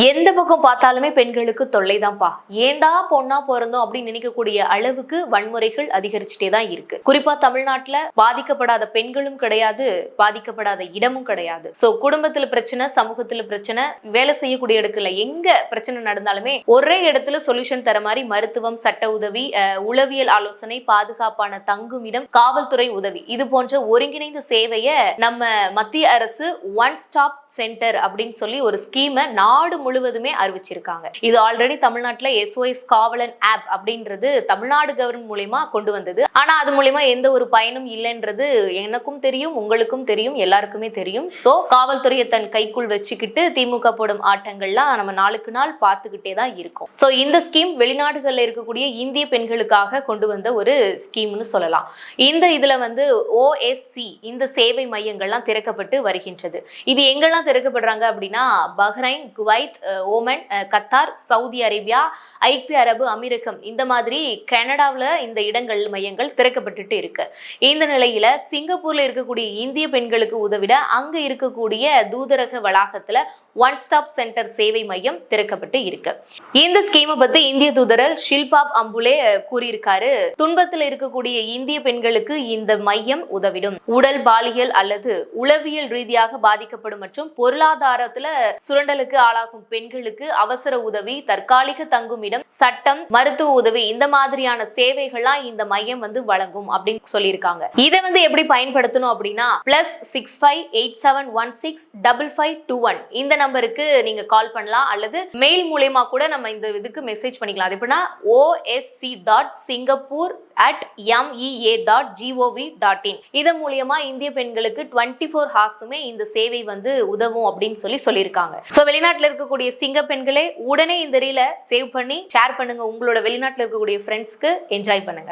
எந்த பக்கம் பார்த்தாலுமே பெண்களுக்கு தொல்லைதான்ப்பா. ஏண்டா பொண்ணா பிறந்தோம் அப்படின்னு நினைக்கக்கூடிய அளவுக்கு வன்முறைகள் அதிகரிச்சுட்டே தான் இருக்கு. குறிப்பா தமிழ்நாட்டுல பாதிக்கப்படாத பெண்களும் கிடையாது, பாதிக்கப்படாத இடமும் கிடையாது. சோ குடும்பத்துல பிரச்சனை, சமூகத்துல பிரச்சனை, வேலை செய்யக்கூடிய இடத்துல எங்க பிரச்சனை நடந்தாலுமே ஒரே இடத்துல சொல்யூஷன் தர மாதிரி மருத்துவம், சட்ட உதவி, உளவியல் ஆலோசனை, பாதுகாப்பான தங்குமிடம், காவல்துறை உதவி, இது போன்ற ஒருங்கிணைந்த சேவையை நம்ம மத்திய அரசு ஒன் ஸ்டாப் சென்டர் அப்படின்னு சொல்லி ஒரு ஸ்கீமை நாடு முழுவதுமே அறிவிச்சிருக்காங்க. இது ஆல்ரெடி தமிழ்நாட்டுல SOS காவலன் ஆப் அப்படின்றது தமிழ்நாடு கவர்மெண்ட் மூலமா கொண்டு வந்தது. ஆனா அது மூலமா எந்த ஒரு பயனும் இல்லைன்றது எனக்கும் தெரியும், உங்களுக்கும் தெரியும், எல்லாருக்குமே தெரியும். சோ காவல்துறையை தன் கைக்குள் வச்சுக்கிட்டு திமுக போடும் ஆட்டங்கள்லாம் நம்ம நாளுக்கு நாள் பார்த்துக்கிட்டே தான் இருக்கோம். சோ இந்த ஸ்கீம் வெளிநாடுகள்ல இருக்கக்கூடிய இந்திய பெண்களுக்காக கொண்டு வந்த ஒரு ஸ்கீம்னு சொல்லலாம். இதுல OSC இந்த சேவை மையங்கள்லாம் திறக்கப்பட்டு வருகின்றது. இது எங்கெல்லாம் திறக்கப்படுறாங்க அப்படின்னா Bahrain, Kuwait, Oman, Qatar, Saudi Arabia, ஐக்கிய அரபு அமீரகம், இந்த மாதிரி கனடாவில் இந்த இடங்கள் மையங்கள் திறக்கப்பட்டுட்டு இருக்கு. இந்த நிலையில சிங்கப்பூர்ல இருக்கக்கூடிய இந்திய பெண்களுக்கு உதவிட அங்க இருக்கக்கூடிய தூதரக வளாகத்துல ஒன் ஸ்டாப் சென்டர் சேவை மையம் திறக்கப்பட்டு இருக்கு. இந்த ஸ்கீமை பத்தி இந்திய தூதரர் ஷில்பாப் அம்புலே கூறியிருக்காரு. துன்பத்தில் இருக்கக்கூடிய இந்திய பெண்களுக்கு இந்த மையம் உதவிடும். உடல், பாலியல் அல்லது உளவியல் ரீதியாக பாதிக்கப்படும் மற்றும் பொருளாதாரத்துல சுரண்டலுக்கு ஆளாகும் பெண்களுக்கு அவசர உதவி, தற்காலிக தங்குமிடம், சட்டம், மருத்துவ உதவி, இந்த மாதிரியான சேவைகள்லாம் இந்த மையம் வழங்கும் அப்படின்னு சொல்லியிருக்காங்க. இதை எப்படி பயன்படுத்தணும் அப்படின்னா +6587165521 இந்த நம்பருக்கு நீங்க கால் பண்ணலாம், அல்லது மெயில் மூலமா கூட நம்ம இந்த இதுக்கு மெசேஜ் பண்ணிக்கலாம். அது எப்படின்னா osc.singapore@mea.gov.in இதன் மூலமா இந்திய பெண்களுக்கு 24 ஹார்ஸுமே இந்த சேவை உதவும் அப்படின்னு சொல்லியிருக்காங்க. சோ வெளிநாட்டுல இருக்கக்கூடிய சிங்க பெண்களே உடனே இந்த ரீலை சேவ் பண்ணி ஷேர் பண்ணுங்க, உங்களோட வெளிநாட்டுல இருக்கக்கூடிய ஃப்ரெண்ட்ஸ்க்கு என்ஜாய் பண்ணுங்க.